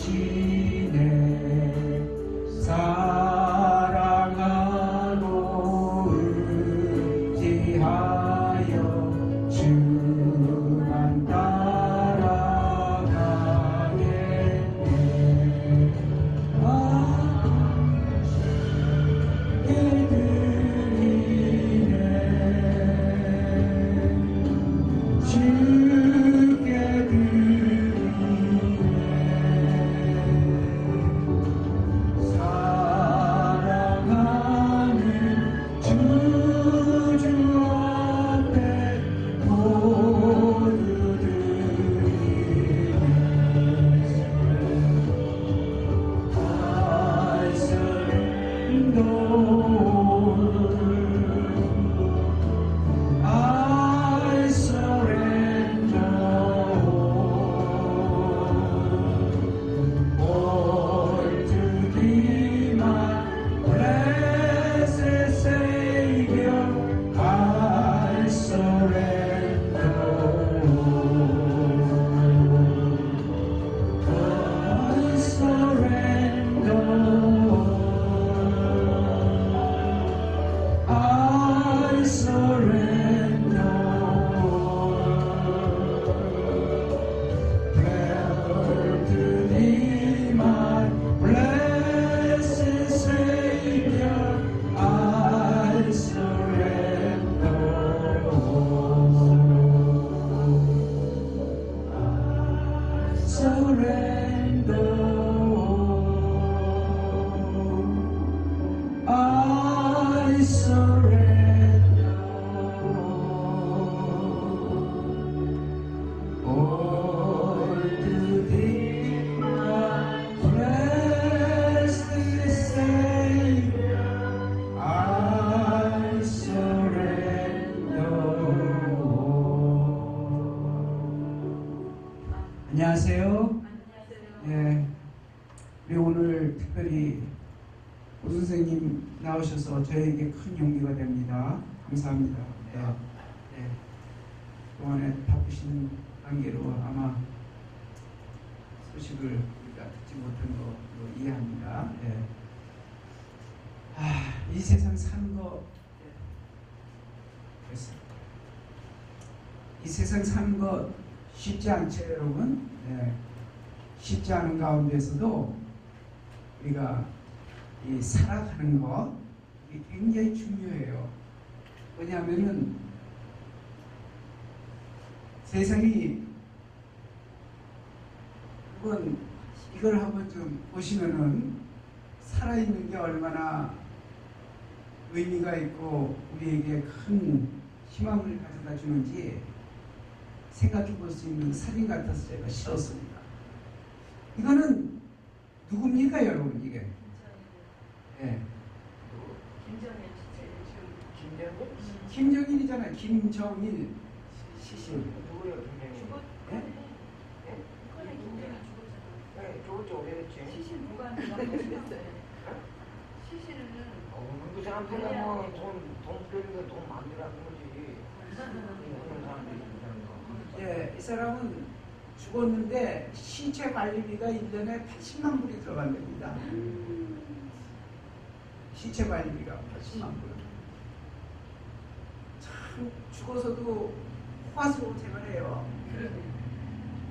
대신에 사랑하고 의지하여 주만 따라가겠네. 안녕하세요. 예, 우리 오늘 특별히 오 선생님 나오셔서 저에게 큰 용기가 됩니다. 감사합니다. 네. 그동안에 바쁘신 관계로 아마 소식을 우리가 듣지 못한 거 이해합니다. 네. 이 세상 사는 거 이 세상 사는 거 쉽지 않죠, 여러분? 네. 쉽지 않은 가운데서도 우리가 이 살아가는 것 이게 굉장히 중요해요. 왜냐하면은 세상이 이걸 한번 좀 보시면은 살아있는 게 얼마나 의미가 있고 우리에게 큰 희망을 가져다 주는지 생각해 볼 수 있는 사진 같아서 제가 실었습니다. 이거는 누굽니까, 여러분, 이게? 예. 김정일이잖아요. 김정일 시신. 누구예요, 김정일? 예? 네, 죽었죠, 오래됐지. 시신 누가 시신은 그 사람들은 뭐 돈 쓰는 돈 만들라는 거지. 그런 사람들이 있다는 거. 예, 이 사람은 죽었는데 시체 관리비가 1년에 80만 불이 들어간답니다. 시체 관리비가 80만 불. 참 죽어서도 호화스러운 생활해요.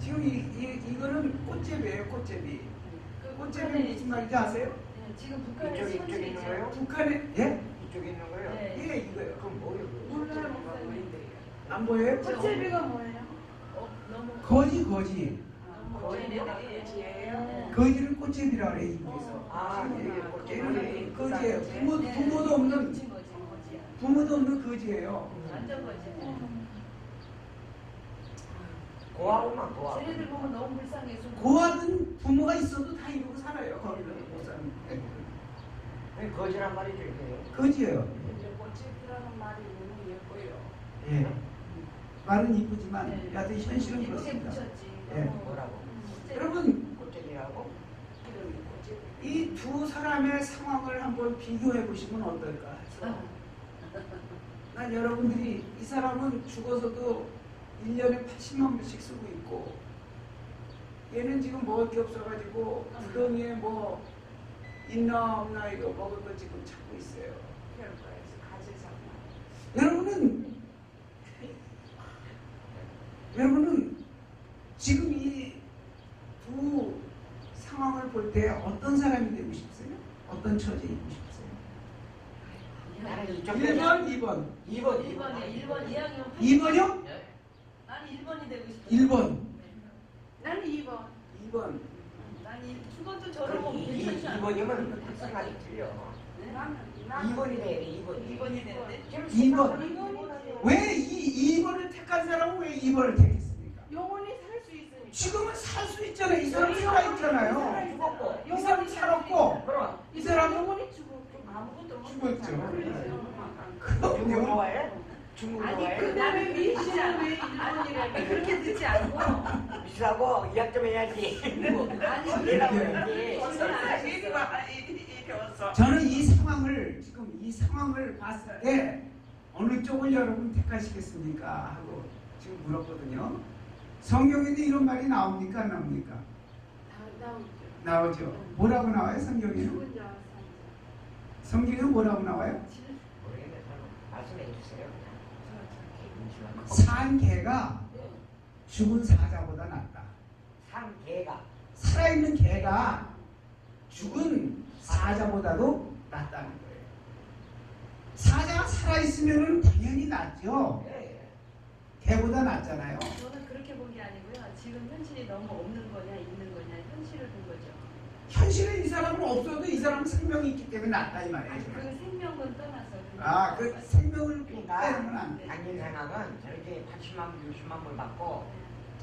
지금 이거는 꽃제비예요, 꽃제비. 꽃제비 무슨 말인지 아세요? 네, 지금 북한에 이쪽에 있는 거예요? 북한에 예? 이쪽에 있는 거예요? 네. 예, 이거요. 그럼 뭐예요? 몰라요, 목사님. 안 보여요? 꽃제비가 뭐예요? 너무 거지. 거지예요. 거지를 꽃제비라고 그래, 인도에서. 꽃제비. 거지예요. 부모도 없는 거지예요. 완전 거지. 고아구만, 고아. 쟤네들 보면 너무 불쌍해서. 고아는 부모가 있어도 다 이러고 살아요, 거기는. 목사님. 거지란 말이죠, 이게. 거지예요. 이제 꽃제비라는 말이 너무 예뻐요. 예. 말은 이쁘지만 네. 여하튼 현실은 이쁘게 그렇습니다. 붙였지. 예. 뭐라고? 여러분, 꽃제비하고? 이 두 사람의 상황을 한번 비교해 보시면 어떨까 해서 난 여러분들이 이 사람은 죽어서도 1년에 80만 불씩 쓰고 있고 얘는 지금 먹을 게 없어가지고 구덩이에 뭐 있나 없나 이거 먹을 거 지금 찾고 있어요. 별거에서 가지상. 여러분은 지금 이 두 상황을 볼 때 어떤 사람이 되고 싶으세요? 어떤 처지이고 싶으세요? 나는 이쪽 1번, 2번. 2번. 1번이요. 1번 2학년 2번이요? 나는 1번이 되고 싶어. 1번. 나는 2번. 2번. 난 죽어도 저러고 괜찮지 않아. 2번이면 생각이 틀려. 나는 2번이 돼야 돼, 2번이. 2번이 되는데. 2번. 왜 이 2번을 택한 사람은 왜 2번을 택했습니까? 영원히 살 수 있으니까. 지금은 살 수 있잖아요. 이 사람 살아있잖아요. 죽었고. 이 사람 살았고, 그럼. 이 사람 영원히 죽었고 아무것도 못 죽었죠. 그렇죠. 중국 그럼요. 좋아해? 중국 아니 좋아해? 그 다음에 미시는 왜 1번이라고 그렇게 듣지 않고 비싸고 이약 좀 해야지. 아니 얘라고 그게 해야지. 저는 지금 이 상황을 봤을 때 어느 쪽을 여러분 택하시겠습니까? 하고 지금 물었거든요. 성경에도 이런 말이 나옵니까? 안 나옵니까? 나오죠. 뭐라고 나와요? 성경에는? 성경에는 뭐라고 나와요? 모르겠네, 말씀해 주세요. 산 개가 죽은 사자보다 낫다. 산 개가. 살아있는 개가 죽은 사자보다도 낫다는 거예요. 사자가 살아있으면 당연히 낫죠. 개보다 낫잖아요. 저는 그렇게 본 게 아니고요. 지금 현실이 너무 없는 거냐 있는 거냐 현실을 본 거죠. 현실에 이 사람은 없어도 이 사람 생명이 있기 때문에 낫다 이 말이에요. 아니 그 생명은 떠나서. 아, 그 생명을 그러니까 빼면 안 돼. 당신 생각은 저렇게 80만 불, 60만 불 받고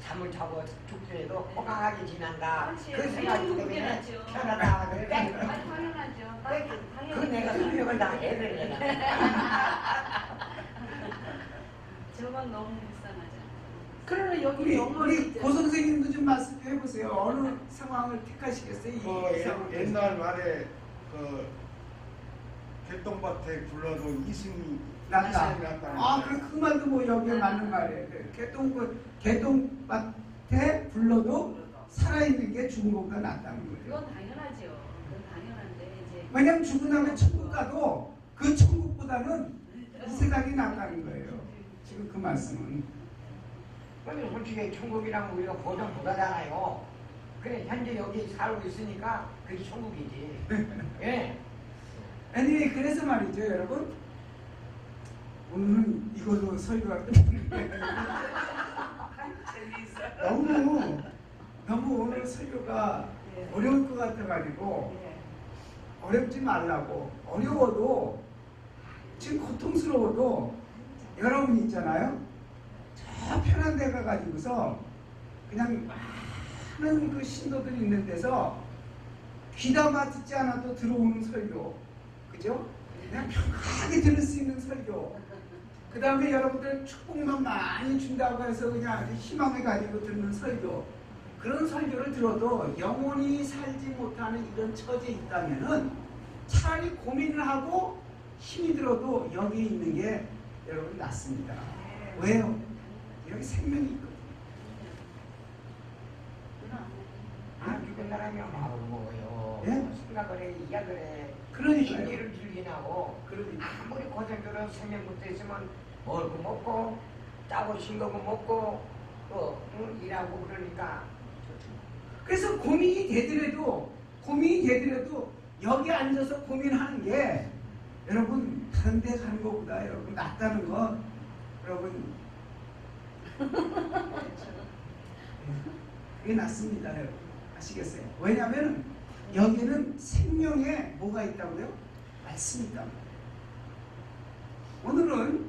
잠을 자고 죽더라도 호강하게 지난다. 그렇지. 그 생각 그게 때문에 낫죠. 편하다. 아니 그래. 당연하죠. 그 내가 설명을 다 해드리잖아. 저만 너무 불쌍하죠. 그러나 여기 우리 영어를 고 선생님도 좀 말씀해 보세요. 어느 상황을 택하시겠어요? 이 상황에서? 옛날 말에 그 개똥밭에 굴러도 이승이 낫다. 낫다는 아, 거예요. 그 말도 뭐 여기에 맞는 말이에요. 개똥밭에 불러도 살아있는 게 죽은 것보다 낫다는 거예요. 그건 당연하죠. 그건 당연한데 이제 왜냐면 죽은 다음에 천국 가도 그 천국보다는 이 세상이 낫다는 거예요. 지금 그 말씀은. 근데 솔직히 천국이랑 우리가 보장 못하잖아요. 그래 현재 여기 살고 있으니까 그게 천국이지. 예. 아니 그래서 말이죠 여러분. 오늘은 이걸로 설교가 끝났는데 너무 오늘 설교가 어려울 것 같아가지고 어렵지 말라고. 어려워도 지금 고통스러워도 여러분 있잖아요. 저 편한 데 가가지고서 그냥 많은 그 신도들이 있는 데서 귀담아 듣지 않아도 들어오는 설교, 그죠? 그냥 편하게 들을 수 있는 설교. 그 다음에 여러분들 축복만 많이 준다고 해서 그냥 아주 희망을 가지고 듣는 설교. 그런 설교를 들어도 영원히 살지 못하는 이런 처지에 있다면은 차라리 고민을 하고 힘이 들어도 여기 있는 게 여러분 낫습니다. 왜요? 여기 생명이 있거든요. 아 죽은 사람이 마음을 먹어요. 예? 생각을 해, 이야기를 해. 그러니까요. 신기를 즐기나고 그러니까. 아무리 고생들은 생명 붙어 있으면 먹을 거 먹고 짜고 싱거운 거 먹고 또 일하고 그러니까 그래서 고민이 되더라도 여기 앉아서 고민하는 게 여러분 다른 데 가는 것보다 여러분 낫다는 거 여러분 그게 낫습니다 여러분. 아시겠어요? 왜냐하면 여기는 생명에 뭐가 있다고요? 말씀이 있다고. 오늘은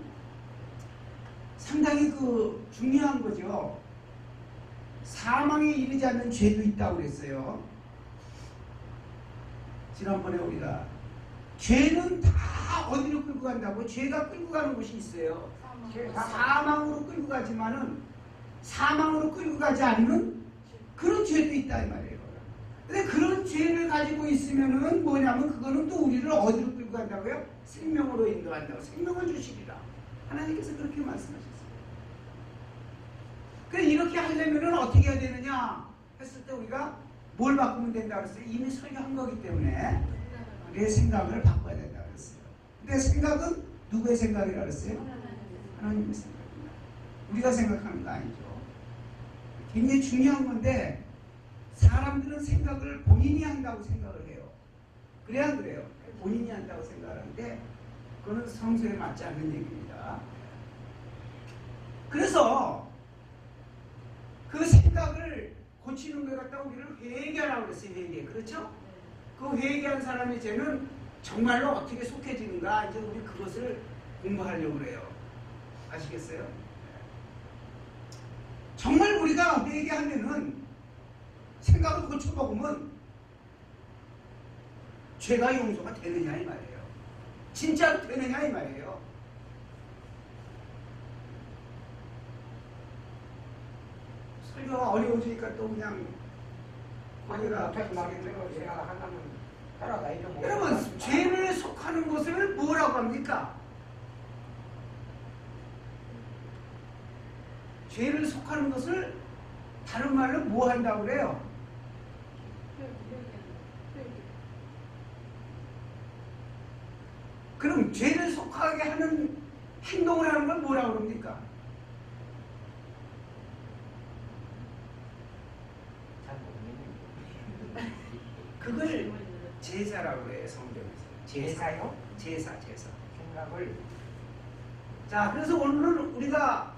상당히 그 중요한 거죠. 사망에 이르지 않는 죄도 있다고 그랬어요. 지난번에 우리가 죄는 다 어디로 끌고 간다고? 죄가 끌고 가는 곳이 있어요. 사망으로 끌고 가지만은 사망으로 끌고 가지 않는 그런 죄도 있다 이 말이에요. 근데 그런 죄를 가지고 있으면은 뭐냐면 그거는 또 우리를 어디로 끌고 간다고요? 생명으로 인도한다고. 생명을 주시리라. 하나님께서 그렇게 말씀하셨어요. 그래 이렇게 하려면은 어떻게 해야 되느냐? 했을 때 우리가 뭘 바꾸면 된다고 그랬어요? 이미 설교한 거기 때문에 내 생각을 바꿔야 된다고 그랬어요. 내 생각은 누구의 생각이라고 그랬어요? 하나님의 생각입니다. 우리가 생각하는 거 아니죠. 굉장히 중요한 건데 사람들은 생각을 본인이 한다고 생각을 해요. 그래야 안 그래요? 본인이 한다고 생각을 하는데 그거는 성서에 맞지 않는 얘기입니다. 그래서 그 생각을 고치는 걸 갖다가 우리는 회개하라고 그랬어요. 회개. 그렇죠? 그 회개한 사람의 죄는 정말로 어떻게 속해지는가 이제 우리 그것을 공부하려고 그래요. 아시겠어요? 정말 우리가 회개하면은 생각을 고쳐먹으면 죄가 용서가 되느냐 이 말이에요. 진짜로 되느냐 이 말이에요. 설교가 어려워지니까 또 그냥 아니가 어떻게 말했는 제가 한다면 따라가야죠. 뭐. 여러분 죄를 속하는 것을 뭐라고 합니까? 죄를 속하는 것을 다른 말로 뭐 한다고 그래요? 그럼 죄를 속하게 하는 행동을 하는 건 뭐라고 그럽니까? 잘 모르겠네요. 그걸 제사라고 해요. 성경에서. 제사요? 제사. 생각을 자, 그래서 오늘 우리가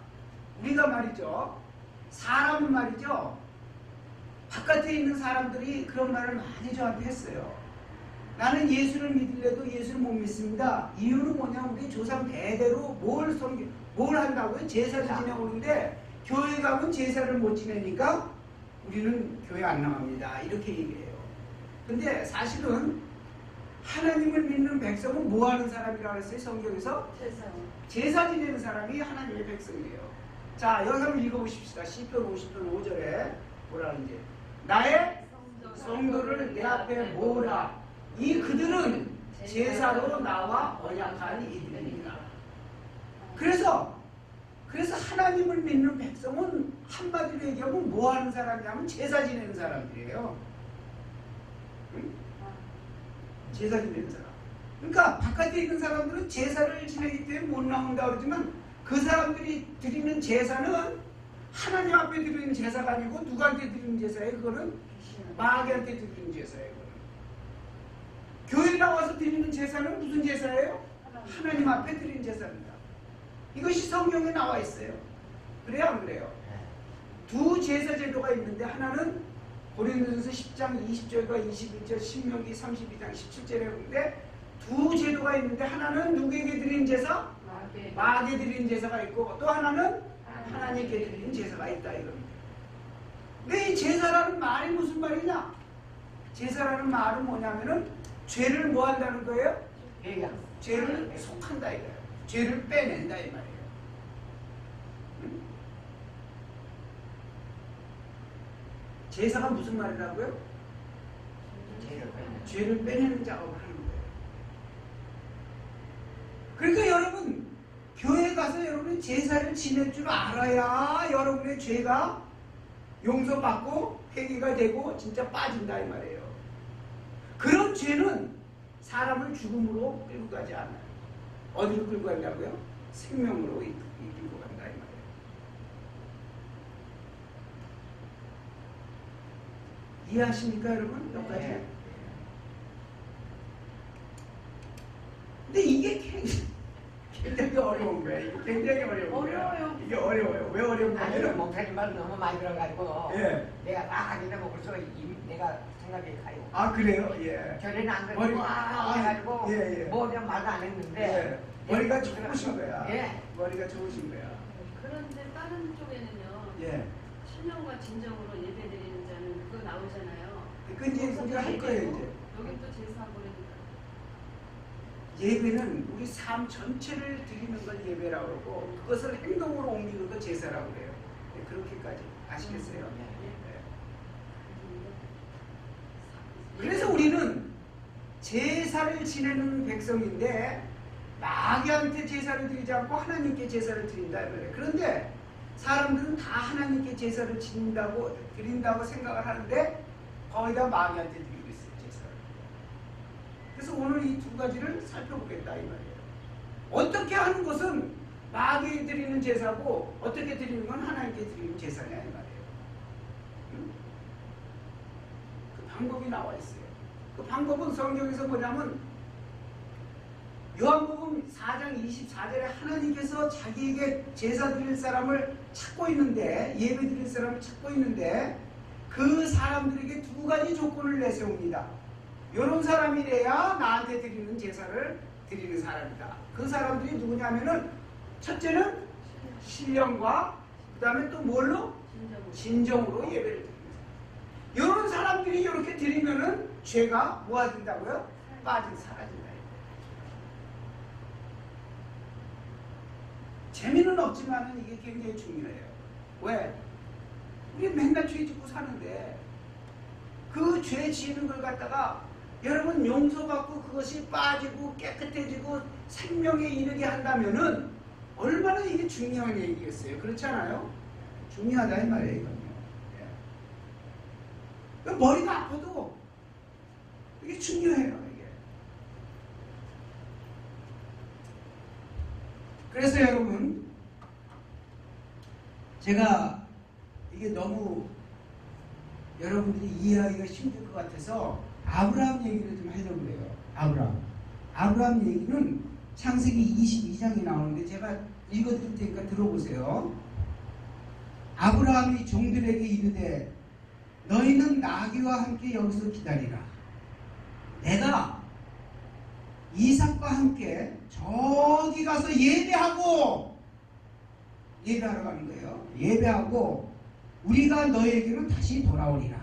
말이죠. 사람은 말이죠. 바깥에 있는 사람들이 그런 말을 많이 저한테 했어요. 나는 예수를 믿을래도 예수를 못 믿습니다. 이유는 뭐냐? 우리 조상 대대로 뭘 한다고요? 제사를 지내오는데 교회 가면 제사를 못 지내니까 우리는 교회 안 나갑니다. 이렇게 얘기해요. 근데 사실은 하나님을 믿는 백성은 뭐 하는 사람이라고 했어요? 성경에서? 제사 지내는 사람이 하나님의 백성이에요. 자, 여기 한번 읽어보십시다. 시편 50편 5절에 뭐라 하는지. 나의 성도를 내 앞에 모으라. 이 그들은 제사로 나와 언약한 이들입니다. 그래서 하나님을 믿는 백성은 한마디로 얘기하면 뭐 하는 사람이냐면 제사 지내는 사람들이에요. 응? 제사 지내는 사람. 그러니까 바깥에 있는 사람들은 제사를 지내기 때문에 못 나온다 그러지만 그 사람들이 드리는 제사는 하나님 앞에 드리는 제사가 아니고 누구한테 드리는 제사예요? 그거는 마귀한테 드리는 제사예요. 그거는. 교회 나와서 드리는 제사는 무슨 제사예요? 하나님 앞에 드리는 제사입니다. 이것이 성경에 나와 있어요. 그래요 안 그래요? 두 제사 제도가 있는데 하나는 고린도전서 10장 20절과 21절, 신명기 32장 17절에 보는데 두 제도가 있는데 하나는 누구에게 드리는 제사? 마귀에 드리는 제사가 있고 또 하나는 하나님께 드리는 제사가 있다 이겁니다. 근데 이 제사라는 말이 무슨 말이냐? 제사라는 말은 뭐냐면은 죄를 뭐 한다는 거예요? 죄를 속한다 이거예요. 죄를 빼낸다 이 말이에요. 응? 제사가 무슨 말이라고요? 죄를 빼내는 작업을 하는 거예요. 그러니까 여러분 교회 가서 여러분이 제사를 지낼 줄 알아야 여러분의 죄가 용서받고 회개가 되고 진짜 빠진다 이 말이에요. 그런 죄는 사람을 죽음으로 끌고 가지 않아요. 어디로 끌고 간다고요? 생명으로 이끌고 간다 이 말이에요. 이해하십니까 여러분? 여기까지? 근데 이게 굉장히 어려운 거야. 이게 굉장히 어려운 거야. 어려워요. 이게 어려워요. 왜 아니요, 어렵냐면 목사님 말 너무 많이 들어가지고 예. 내가 막 하니까 뭐 벌써 내가 생각이 가요. 아 그래요? 예. 전에는 안 그래도 머리- 와 해가지고 예, 예. 뭐 그냥 말도 안 했는데 예. 머리가 좋으신 거야. 예. 머리가 좋으신 거야. 그런데 다른 쪽에는요. 예. 신령과 진정으로 예배드리는 자는 그거 나오잖아요. 그 이제 우리가 할 거예요 이제. 여기 또 제사하고 그러니까. 예배는 우리 삶 전체를 드리는 걸 예배라고 그러고 그것을 행동으로 옮기는 걸 제사라고 그래요. 네, 그렇게까지 아시겠어요? 네. 그래서 우리는 제사를 지내는 백성인데 마귀한테 제사를 드리지 않고 하나님께 제사를 드린다 이 말이에요. 그런데 사람들은 다 하나님께 제사를 드린다고 생각을 하는데 거의 다 마귀한테 드리고 있어요, 제사를. 그래서 오늘 이 두 가지를 살펴보겠다 이 말이에요. 어떻게 하는 것은 마귀에 드리는 제사고 어떻게 드리는 건 하나님께 드리는 제사냐 이 말이에요. 응? 그 방법이 나와 있어요. 그 방법은 성경에서 뭐냐면 요한복음 4장 24절에 하나님께서 자기에게 제사 드릴 사람을 찾고 있는데, 예배 드릴 사람을 찾고 있는데 그 사람들에게 두 가지 조건을 내세웁니다. 이런 사람이래야 나한테 드리는 제사를 드리는 사람이다. 그 사람들이 누구냐면은 첫째는 신령과 그 다음에 또 뭘로? 진정으로 예배를 드립니다. 이런 사람들이 이렇게 드리면은 죄가 뭐가 빠진 사라진다. 재미는 없지만 이게 굉장히 중요해요. 왜? 우리 맨날 죄 짓고 사는데 그 죄 지는 걸 갖다가 여러분 용서받고 그것이 빠지고 깨끗해지고 생명에 이르게 한다면은 얼마나 이게 중요한 얘기겠어요. 그렇지 않아요? 중요하다 이 말이에요. 이건요. 예. 머리가 아파도 이게 중요해요. 이게. 그래서 여러분 제가 이게 너무 여러분들이 이해하기가 힘들 것 같아서 아브라함 얘기를 좀 하려고 그래요. 아브라함 얘기는 창세기 22장에 나오는데 제가 읽어드릴 테니까 들어보세요. 아브라함이 종들에게 이르되 너희는 나귀와 함께 여기서 기다리라. 내가 이삭과 함께 저기 가서 예배하러 가는 거예요. 예배하고 우리가 너에게로 다시 돌아오리라.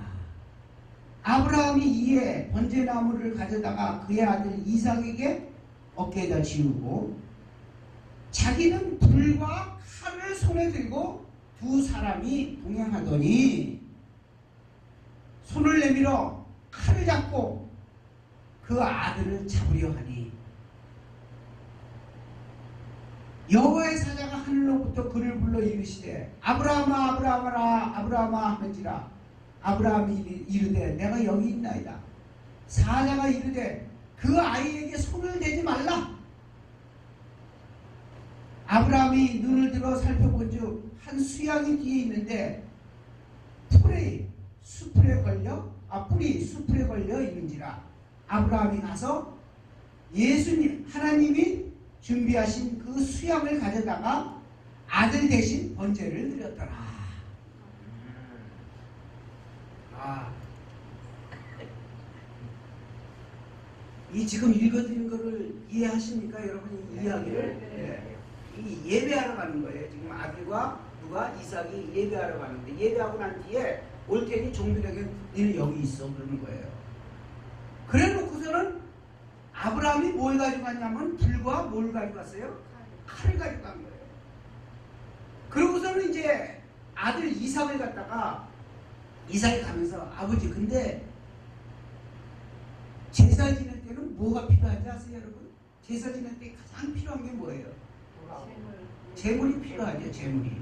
아브라함이 이에 번제나무를 가져다가 그의 아들 이삭에게 어깨에다 지우고 자기는 불과 칼을 손에 들고 두 사람이 동행하더니 손을 내밀어 칼을 잡고 그 아들을 잡으려 하니 여호와의 사자가 하늘로부터 그를 불러 이르시되 아브라함아 아브라함아 아브라함아 하는지라. 아브라함이 이르되 내가 여기 있나이다. 사자가 이르되 그 아이에게 손을 대지 말라. 아브라함이 눈을 들어 살펴본즉 한 수양이 뒤에 있는데 뿔이 숲에 걸려 있는지라. 아브라함이 가서 하나님이 준비하신 그 수양을 가져다가 아들 대신 번제를 드렸더라. 이 지금 읽어드린 거를 이해하십니까? 여러분이 이 이야기를? 네. 이 예배하러 가는 거예요. 지금 아들과 이삭이 예배하러 가는데 예배하고 난 뒤에 올 테니 종들에게 너는 여기 있어 그러는 거예요. 그래 놓고서는 아브라함이 뭘 가지고 갔냐면 불과 뭘 가지고 갔어요? 칼을 가지고 간 거예요. 그러고서는 이제 아들 이삭을 갖다가 이삭이 가면서 아버지 근데 제사 지낼 때는 뭐가 필요한지 아세요 여러분? 제사 지낼 때 가장 필요한 게 뭐예요? 재물이 필요하죠. 재물이.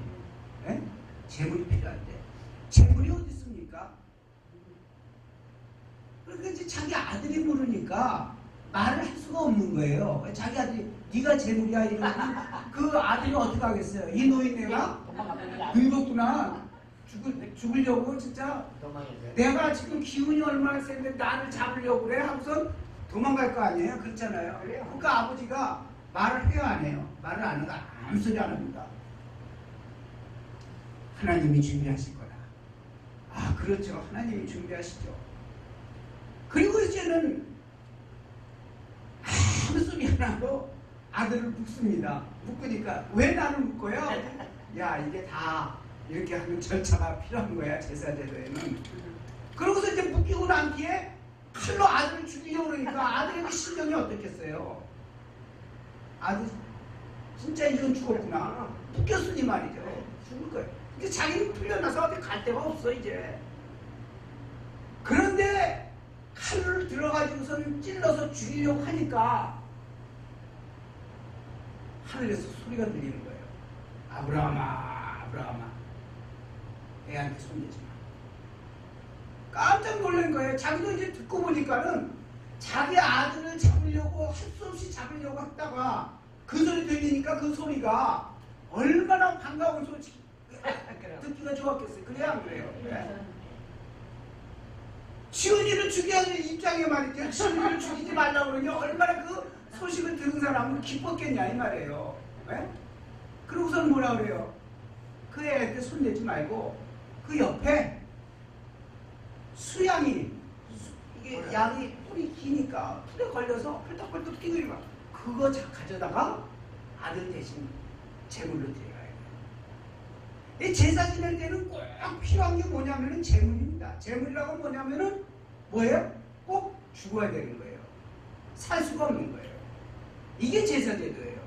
네? 재물이 필요한데 재물이 어디 있습니까? 그러니까 이제 자기 아들이 물으니까 말을 할 수가 없는 거예요. 자기 아들이 네가 재물이야 이러면 그 아들이 어떻게 하겠어요? 이 노인네가 늙었구나. 죽으려고 진짜 내가 지금 기운이 얼마나 센데 나를 잡으려고 그래 하고서 도망갈 거 아니에요? 그렇잖아요. 그러니까 아버지가 말을 해요 안 해요? 말을 안 하고 아무 소리 안 합니다. 하나님이 준비하실 거다. 아 그렇죠. 하나님이 준비하시죠. 그리고 이제는 아무 소리 안 하고 아들을 묶습니다. 묶으니까 왜 나를 묶어요? 야 이게 다 이렇게 하는 절차가 필요한 거야 제사제도에는. 그러고서 이제 묶이고 난 뒤에 칼로 아들을 죽이려고 그러니까 아들의 심정이 어떻겠어요? 아들 진짜 이건 죽었구나. 묶였으니 말이죠. 죽을 거예요. 근데 자기는 풀려나서 어디 갈 데가 없어 이제. 그런데 칼을 들어가지고서는 찔러서 죽이려고 하니까 하늘에서 소리가 들리는 거예요. 아브라함아 아브라함아, 애한테 손대지 마. 깜짝 놀란 거예요. 자기도 이제 듣고 보니까는 자기 아들을 잡으려고 할 수 없이 잡으려고 했다가 그 소리 들리니까 그 소리가 얼마나 반가운 소리 듣기가 좋았겠어요. 그래야 안 그래요? 네? 시온이를 죽여야 될 입장에 말이죠. 시온이를 죽이지 말라고 그러니 얼마나 그 소식을 들은 사람은 기뻤겠냐 이 말이에요. 네? 그러고선 뭐라 그래요? 그 애한테 손대지 말고 그 옆에 수양이, 이게 양이 뿔이 기니까 풀에 걸려서 펄떡펄떡 뛰고 그거 가져다가 아들 대신 제물로 드려야 돼요. 이 제사 지낼 때는 꼭 필요한 게 뭐냐면은 제물입니다. 제물이라고 뭐냐면은 뭐예요? 꼭 죽어야 되는 거예요. 살 수가 없는 거예요. 이게 제사 제도예요.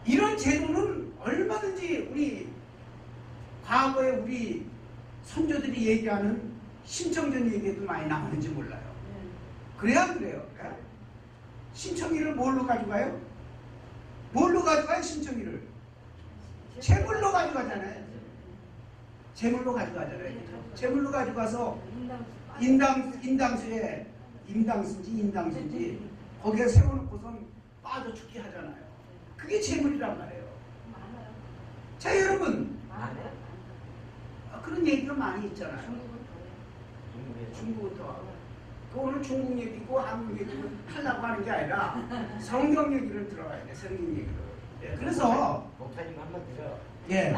이런 제도는 얼마든지 우리 과거에 우리 선조들이 얘기하는 신청전 얘기에도 많이 나오는지 몰라요. 그래야 안 그래요? 신청기를 뭘로 가져가요? 뭘로 가져가요? 신청기를 제물로 가져가잖아요. 제물로 가져가잖아요. 제물로 가져가서 인당수인지 거기에 세워놓고선 빠져 죽게 하잖아요. 그게 제물이란 말이에요. 자 여러분, 그런 얘기가 많이 있잖아요. 중국은 더. 오늘 중국 얘기고 한국 얘기를 하려고 하는 게 아니라 성경 얘기를 들어가야 돼. 성경 얘기를. 예, 그래서 목사님 한번 들어. 예.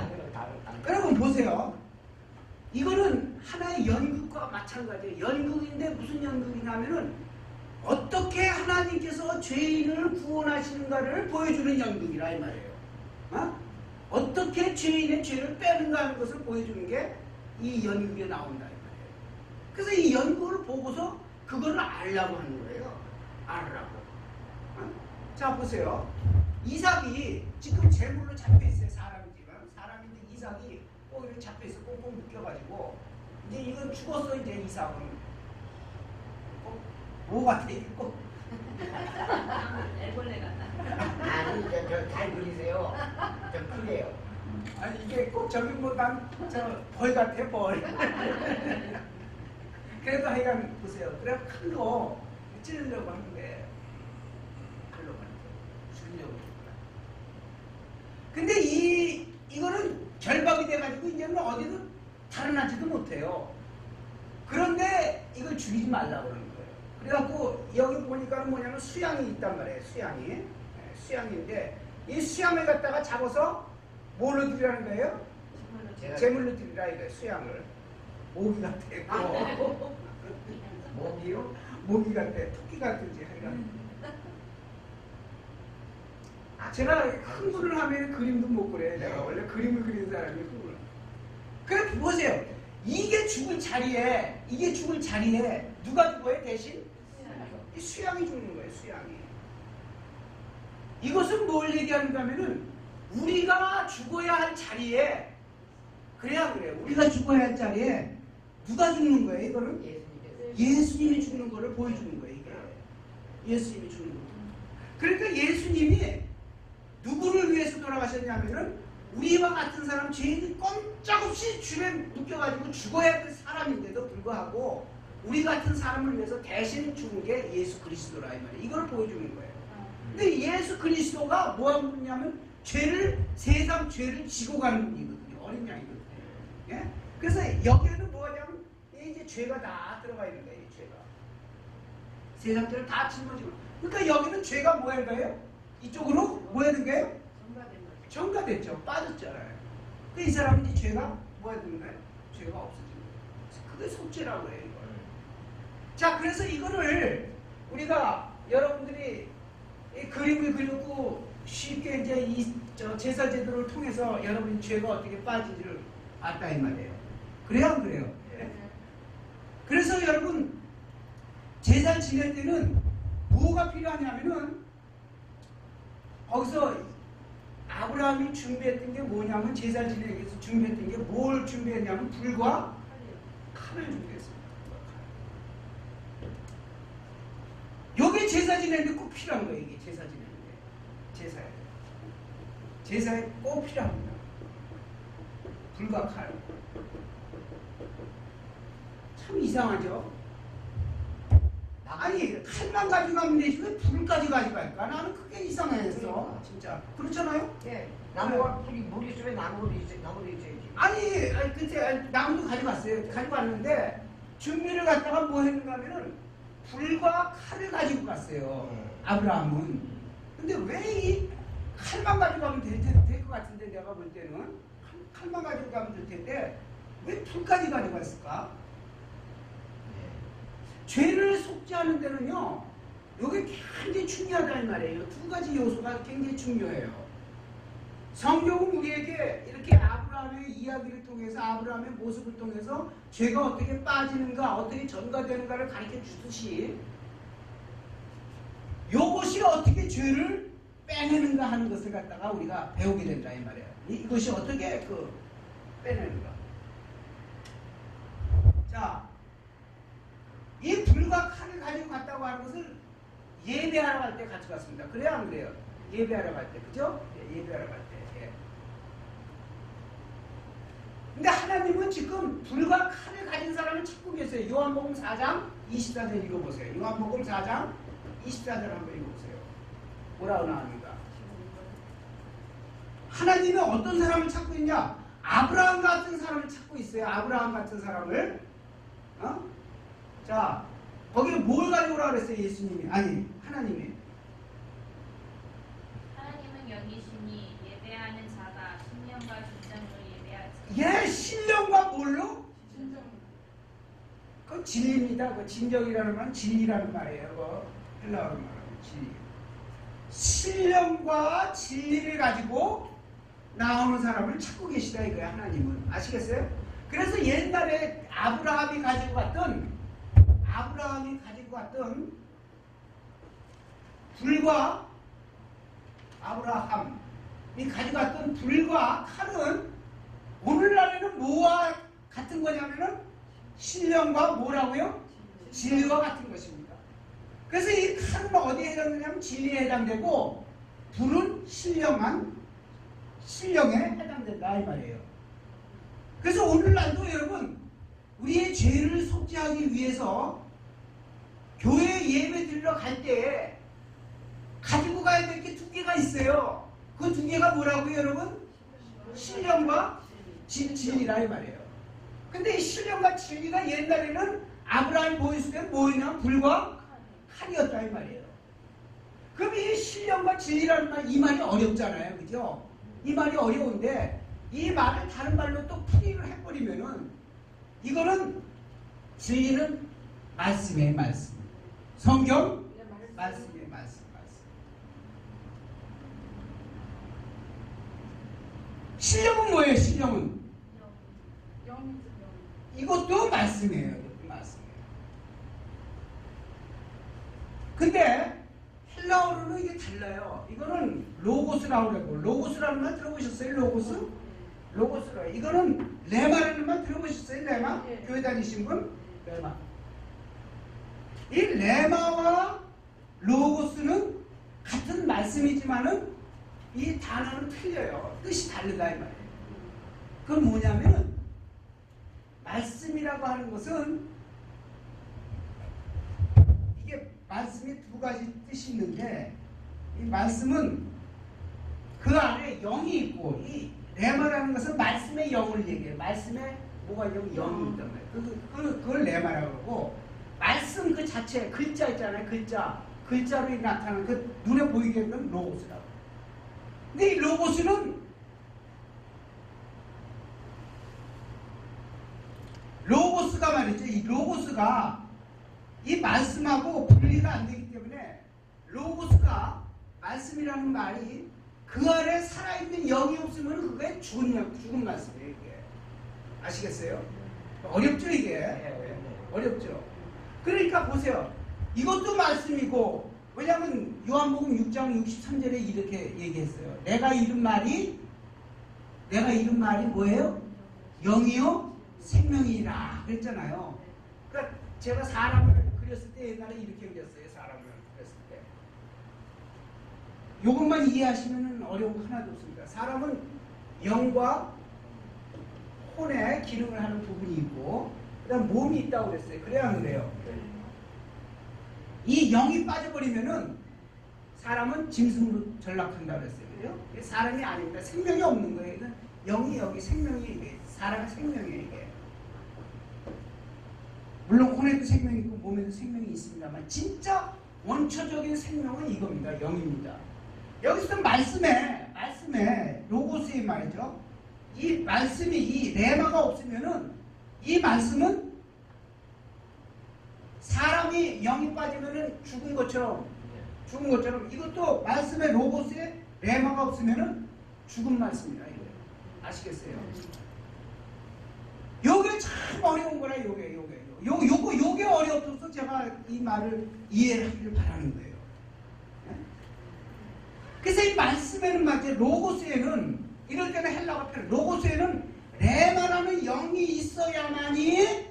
여러분 보세요. 이거는 하나의 연극과 마찬가지예요. 연극인데 무슨 연극이냐면은 어떻게 하나님께서 죄인을 구원하시는가를 보여주는 연극이라 이 말이에요. 어떻게 죄인의 죄를 빼는가 하는 것을 보여주는 게 이 연극에 나온다 이 말이에요. 그래서 이 연극을 보고서 그거를 알라고 하는 거예요. 알으라고. 자 보세요. 이삭이 지금 제물로 잡혀있어요. 사람인데 이삭이 꼭 이렇게 잡혀있어. 꽁꽁 묶여가지고 이제 이건 죽었어. 이제 이삭은 뭐 같아 이거? 애벌레 같다. 아니 저잘 그리세요. 저 크게요. 아니 이게 꼭 저기 뭐 난 저 벌 같아 벌. 그래도 하여간 보세요. 그래 칼로 찌르려고 하는데 칼로 죽이려고 했구나. 근데 이거는 결박이 돼가지고 이제는 어디도 달아나지도 못해요. 그런데 이걸 죽이지 말라고 그러는 거예요. 그래갖고 여기 보니까 뭐냐면 수양이 있단 말이에요. 수양이. 네, 수양인데 이 수양을 갖다가 잡아서 뭘로 드리라는 거예요? 제물로 드리라 이거예요. 수양을. 모기 같아. 뭐기요? 모기 같아. 토끼 같은지 하여간. 제가 흥분을 하면 그림도 못 그래. 내가 원래 그림을 그리는 사람이 흥분을. 그래 보세요. 이게 죽을 자리에 누가 죽어요 대신? 이 수양이 죽는 거예요. 수양이. 이것은 뭘 얘기하는가 하면은 우리가 죽어야 할 자리에 그래야 그래요. 우리가 죽어야 할 자리에 누가 죽는 거예요? 이거는 예수님이 죽는 거를 보여주는 거예요. 이게 예수님이 죽는 거. 그러니까 예수님이 누구를 위해서 돌아가셨냐면은 우리와 같은 사람 죄인이 꼼짝없이 줄에 묶여가지고 죽어야 될 사람인데도 불구하고 우리 같은 사람을 위해서 대신 죽은 게 예수 그리스도라 이 말이에요. 이걸 보여주는 거예요. 근데 예수 그리스도가 뭐 하는 분이냐면 세상 죄를 지고 가는 분이거든요. 어린 양이거든요. 예? 그래서 여기에는 뭐냐면 이제 죄가 다 들어가 있는 거예요. 죄가 세상 죄를 다 짊어지고. 그러니까 여기는 죄가 뭐 하는 거예요? 이쪽으로 뭐 하는 거예요? 전가됐죠. 빠졌잖아요. 이 사람은 이 죄가 뭐 하는 거예요? 죄가 없어지는 거예요. 그게 속죄라고 해요. 이걸. 자, 그래서 이거를 우리가 여러분들이 이 그림을 그렸고 쉽게 이제 이 제사 제도를 통해서 여러분이 죄가 어떻게 빠지지를 알다 이 말이에요. 그래요, 안 그래요? 예. 그래서 여러분 제사 지낼 때는 뭐가 필요하냐면은 거기서 아브라함이 준비했던 게 뭐냐면 제사 지내기 위해서 준비했던 게 뭘 준비했냐면 불과 칼을 준비했습니다. 여기 제사 지내는데 꼭 필요한 거예요. 이게 제사 지내는데 제사에 꼭 필요합니다. 불과 칼. 참 이상하죠? 아니 칼만 가지고 가면 되지 왜 불까지 가져갈까? 나는 그게 이상했어. 진짜. 그렇잖아요? 예. 나무가 불이 물 있으면 나무도 있어야지. 아니 그때 나무도 가져갔어요. 가져갔는데 준비를 갖다가 뭐 했는가 하면은 불과 칼을 가지고 갔어요. 아브라함은. 근데 왜 이 칼만 가지고 가면 될 것 같은데 내가 볼 때는 칼만 가지고 가면 될 텐데 왜 불까지 가져갔을까? 죄를 속죄하는 데는요, 이게 굉장히 중요하다는 말이에요. 두 가지 요소가 굉장히 중요해요. 성경은 우리에게 이렇게 아브라함의 이야기를 통해서, 아브라함의 모습을 통해서 죄가 어떻게 빠지는가, 어떻게 전가되는가를 가르쳐 주듯이 이것이 어떻게 죄를 빼내는가 하는 것을 갖다가 우리가 배우게 된다 이 말이에요. 이것이 어떻게 빼내는가. 자, 이 불과 칼을 가지고 갔다고 하는 것을 예배하러 갈 때 같이 갔습니다. 그래야 안 그래요? 예배하러 갈 때, 그죠? 예배하러 갈 때. 예. 근데 하나님은 지금 불과 칼을 가진 사람을 찾고 계세요. 요한복음 4장 24절 읽어보세요. 요한복음 4장 24절 한번 읽어보세요. 뭐라고 나옵니까? 하나님은 어떤 사람을 찾고 있냐? 아브라함 같은 사람을 찾고 있어요. 아브라함 같은 사람을. 자, 거기에 뭘 가져오라 그랬어요? 예수님이. 아니, 하나님이. 하나님은 영이시니 예배하는 자가 신령과 진정으로 예배하지. 예, 신령과 뭘로? 그 진리입니다. 그 진정이라는 말은 진리라는 말이에요. 그 헬라어로 말하면 진리. 신령과 진리를 가지고 나오는 사람을 찾고 계시다 이거예요. 하나님은. 아시겠어요? 그래서 옛날에 아브라함이 가지고 갔던 불과 아브라함이 가져갔던 불과 칼은 오늘날에는 뭐와 같은 거냐면은 신령과 뭐라고요? 진리와 같은 것입니다. 그래서 이 칼은 어디에 해당되냐면 진리에 해당되고 불은 신령에 해당된다 이 말이에요. 그래서 오늘날도 여러분 우리의 죄를 속죄하기 위해서 교회 예배 드리러 갈 때 가지고 가야 될 게 두 개가 있어요. 그 두 개가 뭐라고요 여러분? 신령과 진리라 이 말이에요. 근데 이 신령과 진리가 옛날에는 아브라함이 보였을 때 뭐였냐? 불과 칼이었다 이 말이에요. 그럼 이 신령과 진리라는 말, 이 말이 어렵잖아요. 그죠? 이 말이 어려운데 이 말을 다른 말로 또 풀이를 해버리면은 이거는 진리는 말씀의 말씀. 성경 말씀의 말씀. 신령은 뭐예요? 신령은 이것도 말씀이에요. 이것도 말씀이에요. 근데 헬라어로는 이게 달라요. 이거는 로고스라고 그러고, 로고스라는 말 들어보셨어요? 로고스라. 이거는 레마라는 말 들어보셨어요? 레마? 네. 교회 다니신 분? 레마. 이 레마와 로고스는 같은 말씀이지만은 이 단어는 틀려요. 뜻이 다르다 이 말이에요. 그건 뭐냐면 말씀이라고 하는 것은 이게 말씀이 두 가지 뜻이 있는데 이 말씀은 그 안에 영이 있고 이 레마라는 것은 말씀의 영을 얘기해요. 말씀에 뭐가 영이 있단 말이에요. 그걸 레마라고 그러고 말씀 그 자체 글자 있잖아요. 글자로 나타나는 그 눈에 보이게 하는 로고스라고. 근데 이 로고스는 로고스가 말이죠. 이 로고스가 이 말씀하고 분리가 안 되기 때문에 로고스가 말씀이라는 말이 그 안에 살아있는 영이 없으면 그게 죽은 말씀이에요. 이게. 아시겠어요? 어렵죠 이게? 어렵죠. 그러니까 보세요. 이것도 말씀이고 왜냐하면 요한복음 6장 63절에 이렇게 얘기했어요. 내가 이룬 말이 뭐예요? 영이요 생명이라 그랬잖아요. 그러니까 제가 사람을 그렸을 때 옛날에 이렇게 그렸어요. 사람을 그렸을 때. 이것만 이해하시면 어려운 거 하나도 없습니다. 사람은 영과 혼의 기능을 하는 부분이 있고 그다음 몸이 있다고 그랬어요. 그래야 안 그래요? 이 영이 빠져버리면은 사람은 짐승으로 전락한다 그랬어요. 그죠? 이게 사람이 아닙니다. 생명이 없는 거예요. 이건 영이 여기 생명이 이게 사람의 생명이에요. 이게. 물론 혼에도 생명이 있고 몸에도 생명이 있습니다만 진짜 원초적인 생명은 이겁니다. 영입니다. 여기서 말씀에 로고스의 말이죠. 이 말씀이 이 레마가 없으면은 이 말씀은 사람이 영이 빠지면은 죽은 것처럼 이것도 말씀의 로고스에 레마가 없으면은 죽은 말씀이다. 이거 아시겠어요? 요게 참 어려운 거라 요게 어려워서 제가 이 말을 이해하기를 바라는 거예요. 그래서 이 말씀에는 맞죠. 로고스에는 이럴 때는 헬라어 표현 로고스에는 레마라는 영이 있어야만이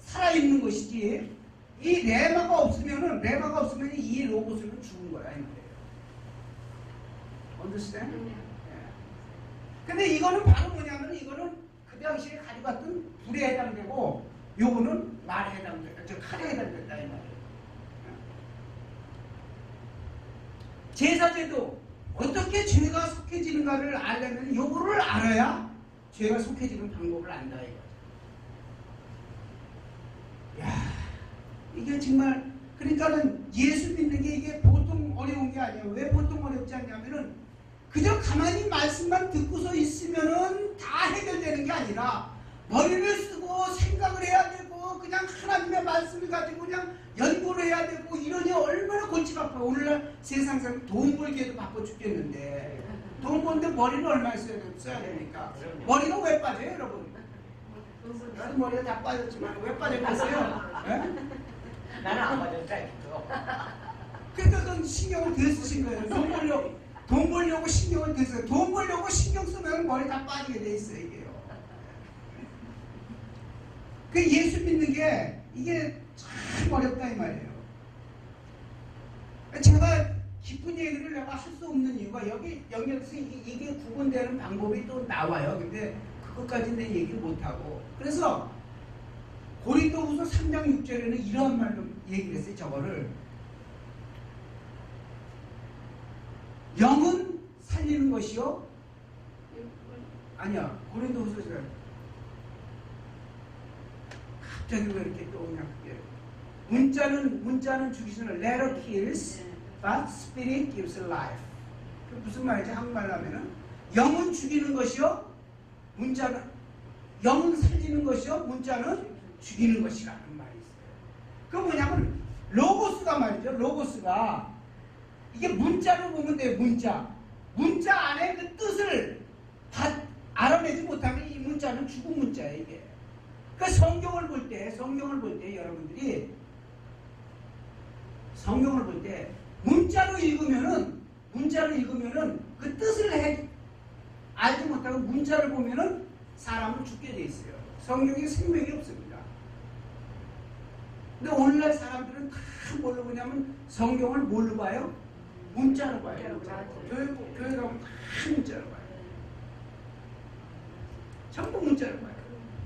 살아있는 것이지 이 레마가 없으면 이 로고스는 죽은 거야. understand? 근데 이거는 바로 뭐냐면 이거는 그 당시에 가지고 왔던 불에 해당되고 요거는 말에 해당된다. 저 칼에 해당된다 이 말이에요. 제사제도 어떻게 죄가 속해지는가를 알려면 요거를 알아야 죄가 속해지는 방법을 안다 이거죠. 야, 이게 정말 그러니까는 예수 믿는 게 이게 보통 어려운 게 아니에요. 왜 보통 어렵지 않냐면은 그저 가만히 말씀만 듣고서 있으면은 다 해결되는 게 아니라 머리를 쓰고 생각을 해야 되고 그냥 하나님의 말씀을 가지고 그냥 연구를 해야 되고 이러니 얼마나 골치 바빠. 오늘날 세상에서 돈 벌기에도 바빠 죽겠는데 돈 버는데 머리는 얼마나 써야 되니까. 머리가 왜 빠져요 여러분? 나도 머리가 다 빠졌지만 왜 빠졌겠어요? 나는 안 맞았다. 그러니까 그건 신경을 더 쓰신 거예요. 돈 벌려고 신경을 더 써요. 돈 벌려고 신경 쓰면 머리 다 빠지게 돼 있어요 이게요. 그 예수 믿는 게 이게 참 어렵다 이 말이에요. 제가 깊은 얘기를 내가 할 수 없는 이유가 여기 영역에서 이게 구분되는 방법이 또 나와요. 근데 그것까지는 내 얘기를 못하고 그래서 고린도후서 3장 6절에는 이러한 말로 얘기를 했어요. 저거를 영은 살리는 것이요 아니야 고린도후서 갑자기 왜 이렇게 떠오냐 그게 문자는 죽이시는 letter kills but spirit gives life. 그 무슨 말이지 한국말로 하면은 영은 죽이는 것이요 문자는 영은 살리는 것이요 문자는 죽이는 것이라는 말이 있어요. 그 뭐냐면 로고스가 말이죠. 로고스가 이게 문자로 보면 돼요. 문자 안에 그 뜻을 다 알아내지 못하면 이 문자는 죽은 문자예요. 이게 그 성경을 볼 때 여러분들이 성경을 볼 때 문자로 읽으면은 그 뜻을 알지 못하고 문자를 보면은 사람은 죽게 돼 있어요. 성경에 생명이 없습니다. 근데 오늘날 사람들은 다 뭘로 보냐면 성경을 뭘로 봐요? 문자로 봐요. 교회 가면 다 문자로 봐요. 전부 문자로 봐요.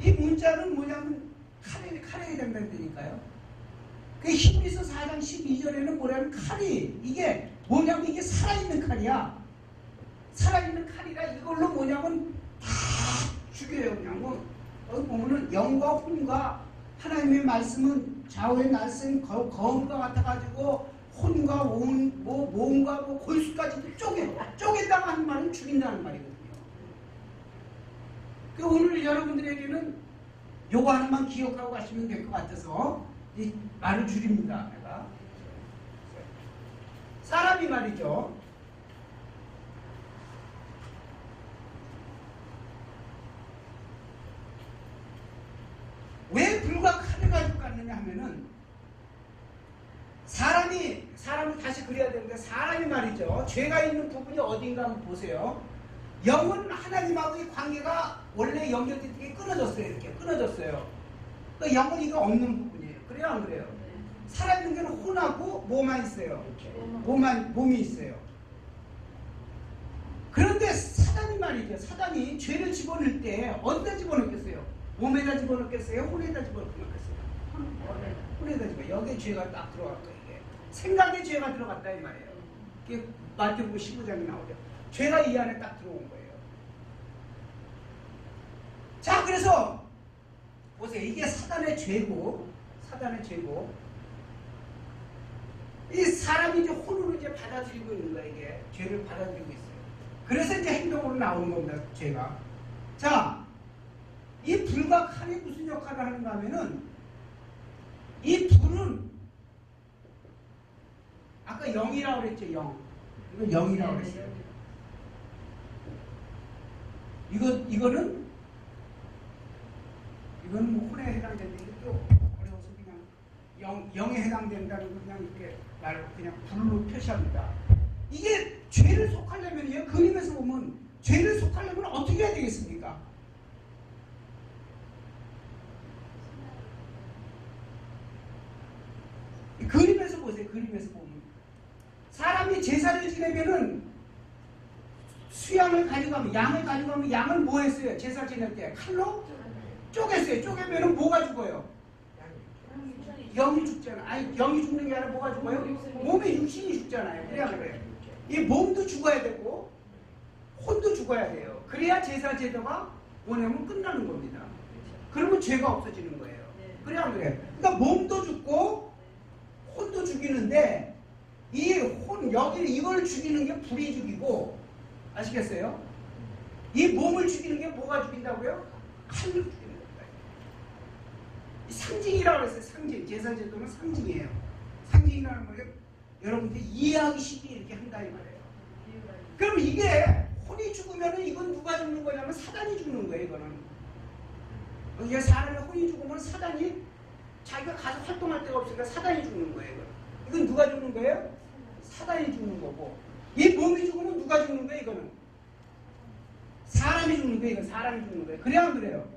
이 문자는 뭐냐면 칼에 해당된다니까요. 그 히브리서 4장 12절에는 뭐냐면 칼이 이게 뭐냐면 이게 살아있는 칼이야. 살아있는 칼이라 이걸로 뭐냐면 다 죽여요. 그냥 뭐 여기 보면은 영과 혼과 하나님의 말씀은 좌우의 말씀 거울과 같아가지고 혼과 몸과 골수까지도 쪼개다가 하는 말은 죽인다는 말이거든요. 그 오늘 여러분들에게는 요거 하나만 기억하고 가시면 될 것 같아서 이 말을 줄입니다. 내가 사람이 말이죠. 왜 불과 칼을 가지고 갔느냐 하면은 사람을 다시 그려야 되는데 사람이 말이죠. 죄가 있는 부분이 어딘가 한번 보세요. 영은 하나님하고의 관계가 원래 연결되게 끊어졌어요. 이렇게 끊어졌어요. 그러니까 영은 이거 없는 부분이에요. 그래요 안 그래요? 살아있는 게는 혼하고 뭐만 있어요. 몸이 있어요. 그런데 사단이 말이죠. 사단이 죄를 집어넣을 때 어디다 집어넣겠어요? 몸에다 집어넣겠어요? 혼에다 집어넣겠어요? 혼에다 집어. 여기에 죄가 딱 들어갈 거예요. 이게 생각에 죄가 들어갔다 이 말이에요. 이게 마태복음 15장에 나오죠. 죄가 이 안에 딱 들어온 거예요. 자, 그래서 보세요. 이게 사단의 죄고, 이 사람이 이제 혼으로 이제 받아들이고 있는 거예요. 이게 죄를 받아들이고 있어요. 그래서 이제 행동으로 나오는 겁니다. 죄가. 자, 이 불과 칼이 무슨 역할을 하는가 하면은 이 불은 아까 0이라고 그랬죠. 0. 이건 0이라고 그랬어요. 이거는 뭐 혼에 해당되는데 이게 또 어려워서 그냥 0에 해당된다는 거 그냥 이렇게 말고 그냥 불로 표시합니다. 이게 죄를 속하려면요, 그림에서 보면 죄를 속하려면 어떻게 해야 되겠습니까? 그림에서 보세요. 그림에서 보면 사람이 제사를 지내면은 수양을 가져가면, 양을 가져가면 양을 뭐 했어요? 제사 지낼 때 칼로 쪼갰어요. 쪼개면은 뭐가 죽어요? 영이 죽잖아. 아니, 영이 죽는 게 아니라 뭐가 죽어요? 몸의 육신이 죽잖아요. 그래요. 이 몸도 죽어야 되고 혼도 죽어야 돼요. 그래야 제사 제도가 뭐냐면 끝나는 겁니다. 그러면 죄가 없어지는 거예요. 그래 안 그래요? 그러니까 몸도 죽고 혼도 죽이는데 이 혼, 여기 이걸 죽이는 게 불이 죽이고, 아시겠어요? 이 몸을 죽이는 게 뭐가 죽인다고요? 칼로 죽이는 겁니다. 상징이라고 했어요. 상징. 제사 제도는 상징이에요. 상징이라는 걸 여러분들이 이해하기 쉽게 이렇게 한다 이 말이에요. 그럼 이게 혼이 죽으면은 이건 누가 죽는 거냐면 사단이 죽는 거예요. 이거는. 이게 사람이 혼이 죽으면 사단이 자기가 가서 활동할 데가 없으니까 사단이 죽는 거예요. 이건 누가 죽는 거예요? 사단이 죽는 거고. 이 몸이 죽으면 누가 죽는 거예요? 이거는 사람이 죽는 거예요. 이건 사람이 죽는 거예요. 그래야 안 그래요?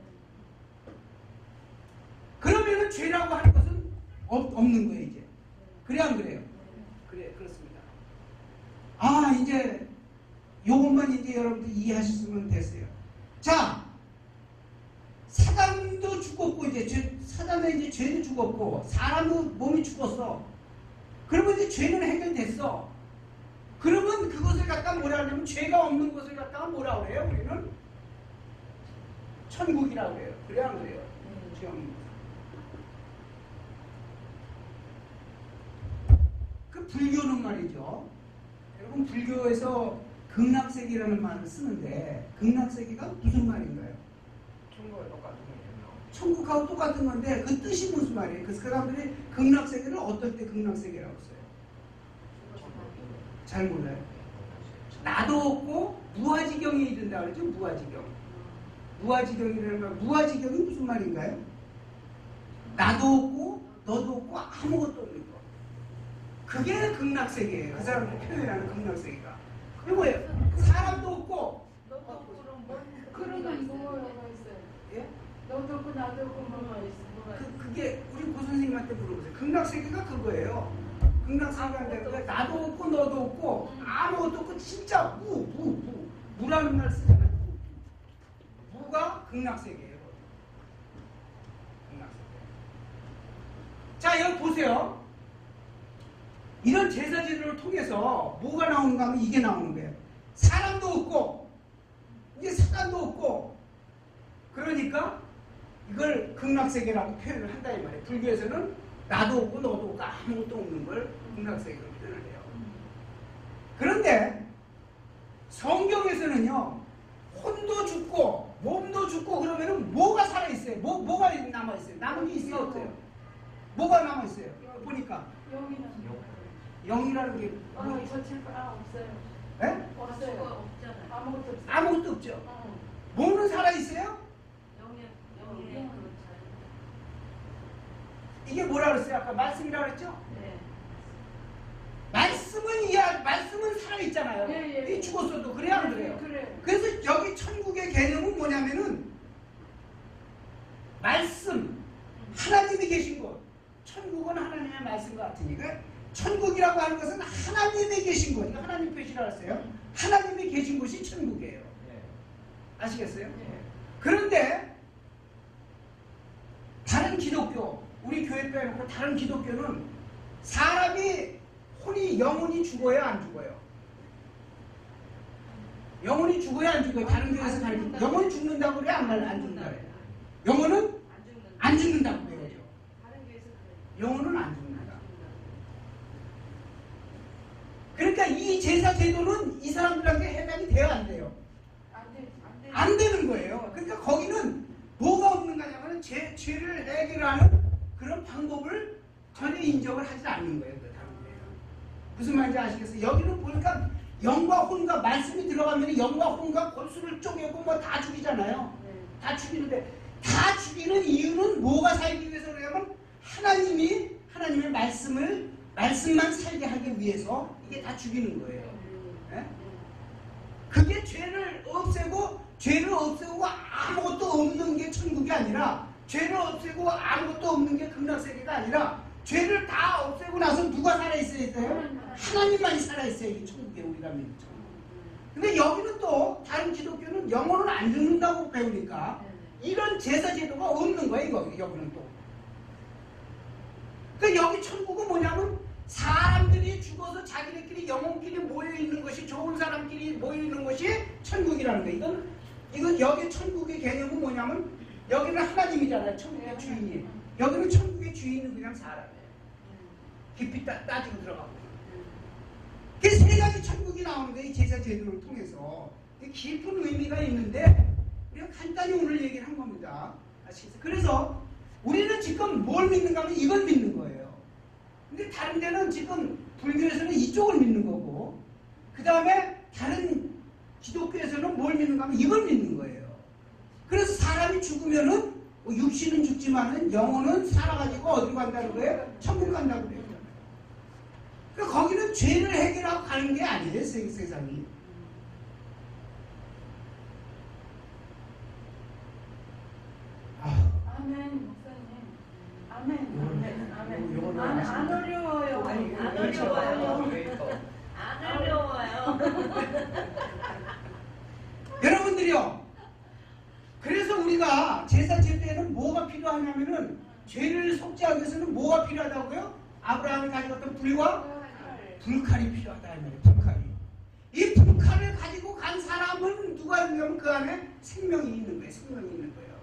그러면은 죄라고 하는 것은 없는 거예요. 이제. 그래야 안 그래요? 그래, 그렇습니다. 아, 이제 요것만 이제 여러분들 이해하셨으면 됐어요. 자, 사단도 죽었고 이제 사단의 이제 죄도 죽었고 사람도 몸이 죽었어. 그러면 이제 죄는 해결됐어. 그러면 그것을 갖다 뭐라 하냐면 죄가 없는 것을 갖다가 뭐라 그래요? 우리는 천국이라고 그래요. 그래야 안 그래요? 죄 없는 것. 그 불교는 말이죠. 여러분 불교에서 극락세계라는 말을 쓰는데 극락세계가 무슨 말인가요? 천국과 똑같은 거예요. 천국하고 똑같은 건데 그 뜻이 무슨 말이에요? 그 사람들이 극락세계를 어떨 때 극락세계라고 써요? 잘 몰라요. 나도 없고 무아지경에 이른다 그러죠. 무아지경. 무아지경이라는 말. 무아지경이 무슨 말인가요? 나도 없고 너도 없고 아무것도 없는 거. 그게 극락세계예요. 그 사람들이 표현하는 극락세계가. 그게 뭐예요? 사람도 없고 너도 그럼 뭔 그러면 뭐가 있어요? 예? 너도 없고 나도 없고 뭐가 있어? 그게 우리 고 선생님한테 물어보세요. 극락세계가 그거예요. 극락세계가 나도 없고 너도 없고 아무것도 없고 진짜 무라는 말 쓰잖아요. 무가 극락세계예요. 극락세계. 자, 여기 보세요. 이런 제사 제도를 통해서 뭐가 나오는가 하면 이게 나오는 거예요. 사람도 없고 이제 사단도 없고 그러니까 이걸 극락세계라고 표현을 한다 이 말이에요. 불교에서는 나도 없고 너도 없고 아무것도 없는 걸 극락세계로 표현을 해요. 그런데 성경에서는요, 혼도 죽고 몸도 죽고 그러면은 뭐가 살아있어요? 뭐가 남아있어요? 남은 게 있어요? 없어요? 뭐가 남아있어요? 보니까 여기는 영이라는 게 저칠 없어요. 예? 없어요. 없잖아요. 아무것도 없어요. 아무것도 없죠. 몸은 살아있어요? 영의 그 이게 뭐라 그랬어요? 아까 말씀이라고 그랬죠? 네. 말씀은 살아있잖아요. 예. 이 죽었어도 그래야 안 그래요? 그래. 그래서 여기 천국의 개념은 뭐냐면은 말씀, 하나님이 계신 곳. 천국은 하나님의 말씀과 같으니까 천국이라고 하는 것은 하나님이 계신 곳. 이거 하나님 표시라고 했어요. 하나님이 계신 곳이 천국이에요. 아시겠어요? 네. 그런데 다른 기독교, 우리 교회 빼놓고 다른 기독교는 사람이 영혼이 죽어야 안 죽어요? 영혼이 죽어야 안 죽어요? 다른 교회에서 가르치는 영혼이 죽는다고 그래? 안 죽는다고 그래? 영혼은 안 죽는다고 그래요. 다른 교회에서 그래요. 영혼은 안 죽는다. 그러니까 이 제사 제도는 이 사람들한테 해당이 돼요, 안 돼요? 안 돼. 안 되는 거예요. 그러니까 거기는 뭐가 없는 거냐면 죄를 해결하는 그런 방법을 전혀 인정을 하지 않는 거예요. 그 다른 데는. 무슨 말인지 아시겠어요? 여기는 보니까 영과 혼과 말씀이 들어가면 영과 혼과 골수를 쪼개고 뭐 다 죽이잖아요. 네. 다 죽이는데 다 죽이는 이유는 뭐가 살기 위해서 그러냐면 하나님의 말씀만 살게 하기 위해서 이게 다 죽이는 거예요. 예? 그게 죄를 없애고 아무것도 없는 게 천국이 아니라 죄를 없애고 아무것도 없는 게 극락세계가 아니라 죄를 다 없애고 나서 누가 살아있어야 돼요? 하나님만이 살아있어야 이게 천국에 우리가 믿는 천국. 근데 여기는 또 다른 기독교는 영혼은 안 죽는다고 배우니까 이런 제사 제도가 없는 거예요. 여기는 또. 그러니까 여기 천국은 뭐냐면 사람들이 죽어서 자기네끼리 영혼끼리 모여있는 것이 좋은 사람끼리 모여있는 것이 천국이라는 거예요. 이건 여기 천국의 개념은 뭐냐면 여기는 하나님이잖아요. 천국의 주인이. 여기는 천국의 주인은 그냥 사람이에요. 깊이 따지고 들어가고. 그 세 가지 천국이 나오는 거예요. 이 제사 제도를 통해서. 깊은 의미가 있는데 우리가 간단히 오늘 얘기를 한 겁니다. 아시겠어요? 그래서 우리는 지금 뭘 믿는가 하면 이걸 믿는 거예요. 근데 다른 데는 지금 불교에서는 이쪽을 믿는 거고 그 다음에 다른 기독교에서는 뭘 믿는가 하면 이걸 믿는 거예요. 그래서 사람이 죽으면은 육신은 죽지만은 영혼은 살아가지고 어디로 간다는 거예요? 천국 간다고 그래요. 그러니까 거기는 죄를 해결하고 가는 게 아니에요. 세상이. 아멘, 목사님. 아멘. 안 어려워요. 안 어려워요. 안 어려워요. 여러분들이요. 그래서 우리가 제사 제도에는 뭐가 필요하냐면은 죄를 속죄하기 위해서는 뭐가 필요하다고요? 아브라함이 가져갔던 불칼이 필요하다 이 말이에요. 불칼이. 이 불칼을 가지고 간 사람은 누가 있냐면 그 안에 생명이 있는 거예요. 생명이 있는 거예요.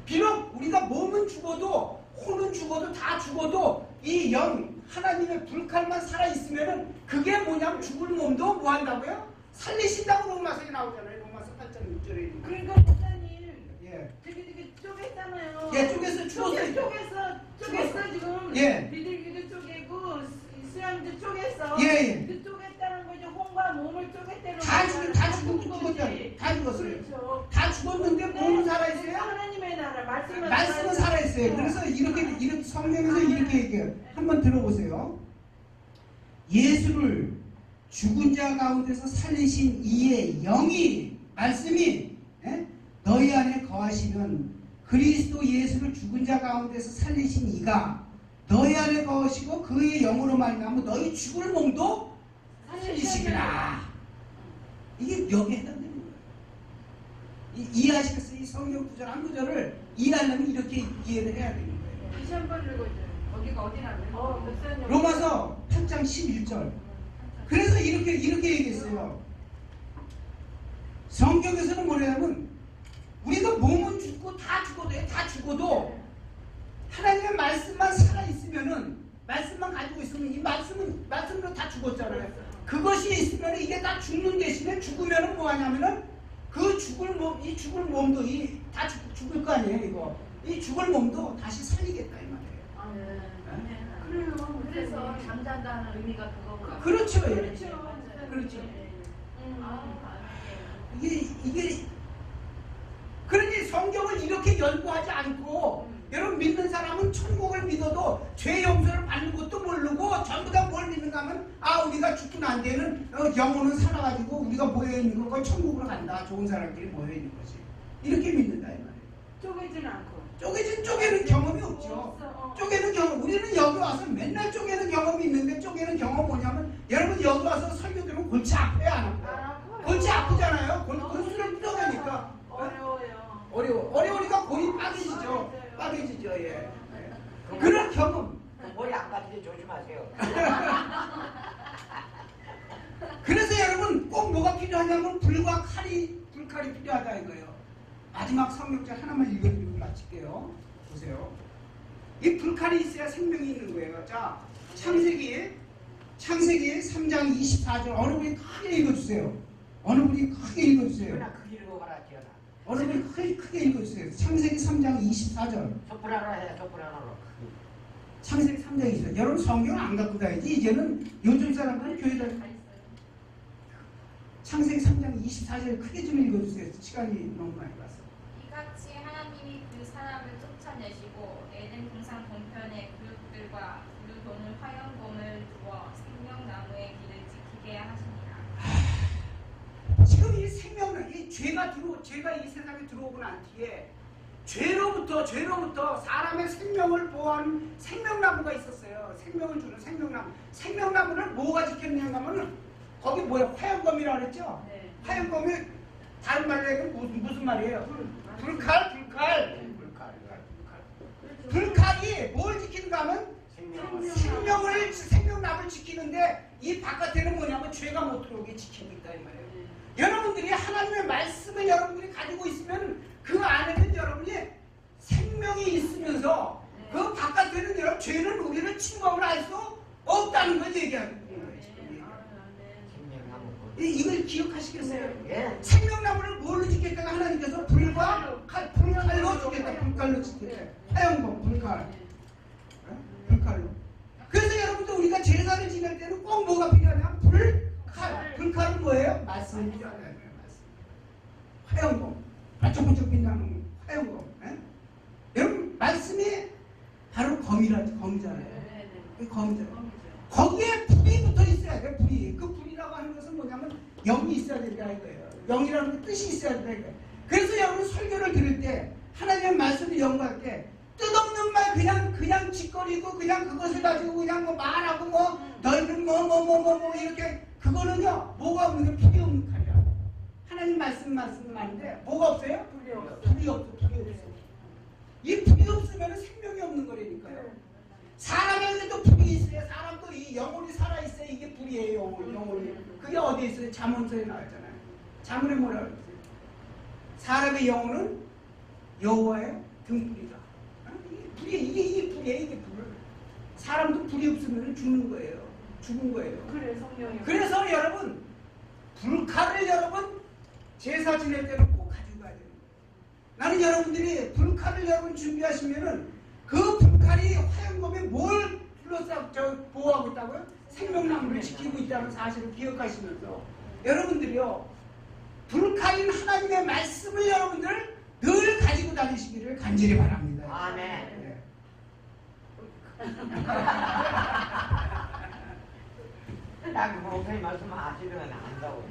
비록 우리가 몸은 죽어도 혼은 죽어도 다 죽어도 이 하나님의 불칼만 살아있으면은 그게 뭐냐면 죽을 몸도 뭐 한다고요? 살리신다고 로마서에 나오잖아요. 로마서 8장 6절에. 그러니까 목사님, 예. 되게 쪼갰잖아요. 예, 쪼개서 죽었어요. 쪼갰어 지금. 예. 비둘기도 쪼개고 수양도 쪼갰어. 예. 그 쪼갰다는 거죠. 혼과 몸을 쪼갰다는 다 거죠. 죽었잖아요. 다 죽었어요. 그렇죠. 다 죽었는데 몸은 살아있어요? 하나님의 나라 말씀은 살아있어요. 그래서 이렇게 성경에서 이렇게 얘기해요. 한번 들어보세요. 예수를 죽은 자 가운데서 살리신 이의 영이 말씀이 너희 안에 거하시면 그리스도 예수를 죽은 자 가운데서 살리신 이가 너희 안에 거하시고 그의 영으로 말미암아 너희 죽을 몸도 살리시리라. 이게 여기에 해당되는 거예요. 이해하시겠어요? 이 성경 구절 한 구절을 이해하려면 이렇게 이해를 해야 되는 거예요. 다시 한번 읽어줘요. 거기가 어디라고요? 목사님. 로마서 8장 11절. 그래서 이렇게 얘기했어요. 성경에서는 뭐냐면 우리가 몸은 죽고 다 죽어도 하나님의 말씀만 살아있으면은 말씀만 가지고 있으면 이 말씀으로 다 죽었잖아요. 그것이 있으면 이게 다 죽는 대신에 죽으면은 뭐 하냐면은 그 죽을 몸도 다 죽을 거 아니에요. 이거 이 죽을 몸도 다시 살리겠다 이 말이에요. 그래요. 그래서 잠잔다는 의미가 그거구나. 그렇죠. 그렇죠. 이게 그러니 성경을 이렇게 연구하지 않고 여러분 믿는 사람은 천국을 믿어도 죄 용서를 받는 것도 모르고 전부 다 뭘 믿는가 하면 우리가 죽고 난 뒤에는 영혼은 살아가지고 우리가 모여있는 거 천국으로 간다. 좋은 사람끼리 모여있는 것이 이렇게 믿는다 이 말이에요. 쪼개진 않고. 쪼개는 경험이 없죠. 쪼개는 경험. 우리는 여기 와서 맨날 쪼개는 경험이 있는데 쪼개는 경험 뭐냐면 여러분 여기 와서 설교 들으면 골치 아파요 안 아파요? 골치 아프잖아요. 골수를 뜯어내니까 몸이 빠개지죠. 빠개지죠. 예. 그런 경험. 머리 안 빠지게 조심하세요. 그래서 여러분 꼭 뭐가 필요하냐면 불과 불칼이 필요하다 이거예요. 마지막 성경책 하나만 읽어드리고 마칠게요. 보세요. 이 불칼이 있어야 생명이 있는 거예요. 자, 창세기 3장 24절 어느 분이 크게 읽어주세요. 어느 분이 크게 읽어주세요. 그나 크게 읽어봐라, 지연아. 어느 분이 크게 읽어주세요. 창세기 3장 24절. 소프라노 해, 소프라노로. 창세기 3장 24절. 여러분 성경 안 갖고 다니지 이제는 요즘 사람들은 교회다. 다 있어요. 창세기 3장 24절 크게 좀 읽어주세요. 시간이 너무 많이 갔어. 이같이 하나님이 그 사람을 쫓아내시고 에덴 동산 동편에 그릇들과 그릇돈을 화영검을 두어 생명나무의 길을 지키게 하시니라. 지금 이 생명은 이 죄가 이 세상에 들어오고 난 뒤에 죄로부터 사람의 생명을 보호하는 생명나무가 있었어요. 생명을 주는 생명나무. 생명나무를 뭐가 지켰냐면 하면은 거기 뭐야 화영검이라고 그랬죠? 네. 화영검이 다른 말로 얘기하면 무슨 말이에요? 불칼. 불칼이 뭘 지키는가 하면 생명나무를 지키는데 이 바깥에는 뭐냐면 죄가 못 들어오게 지키고 있다 이 말이에요. 여러분들이 하나님의 말씀을 여러분들이 가지고 있으면 그 안에는 여러분이 생명이 있으면서 그 바깥에는 여러분 죄는 우리는 침범을 할 수 없다는 걸 얘기하는 거예요. 이걸 기억하시겠어요? 예. 생명나무를 뭘로 지켰다가 하나님께서 불과 불칼로 지켰다. 불칼로 지켰다. 화영검 불칼. 불칼로. 그래서 여러분들 우리가 제사를 지낼 때는 꼭 뭐가 필요하냐? 불칼. 불칼은 뭐예요? 말씀이 필요하다는 거예요. 말씀. 화영검. 반짝반짝 빛나는 화영검. 예? 여러분 말씀이 바로 검이잖아요. 그 검이잖아요. 거기에 불이 붙어 있어야 돼. 불이. 그 불이라고 하는 것은 뭐냐면 영이 있어야 된다 이거예요. 영이라는 게 뜻이 있어야 된다 이거예요. 그래서 여러분 설교를 들을 때 하나님의 말씀을 연구할 때 뜻없는 말 그냥 짓거리고 그냥 그것을 가지고 그냥 뭐 말하고 뭐 너희들 뭐 이렇게 그거는요 뭐가 없는 게 불이 없는 칼이야. 하나님 말씀은 많은데 뭐가 없어요? 불이 없어. 이 불이 없으면 생명이 없는 거라니까요. 사람에게도 불이 있어요. 사람도 이 영혼이 살아있어요. 이게 불이에요. 영혼이. 그게 어디에 있어요? 잠언서에 나왔잖아요. 잠언에 뭐라 그랬어요? 사람의 영혼은 여호와의 등불이다. 이게 불이에요. 사람도 불이 없으면 죽는 거예요. 죽은 거예요. 그래 성령이. 그래서 여러분 불칼을 여러분 제사 지낼 때는 꼭 가지고 가야 돼요. 나는 여러분들이 불칼을 여러분 준비하시면은 그 불칼이 화영검에 뭘 보호하고 있다고요? 생명나무를 지키고 있다는 사실을 기억하시면서 여러분들이요 불칼인 하나님의 말씀을 여러분들 늘 가지고 다니시기를 간절히 바랍니다. 아멘. 네. 나 그거 목사님 말씀 하시면 안다고.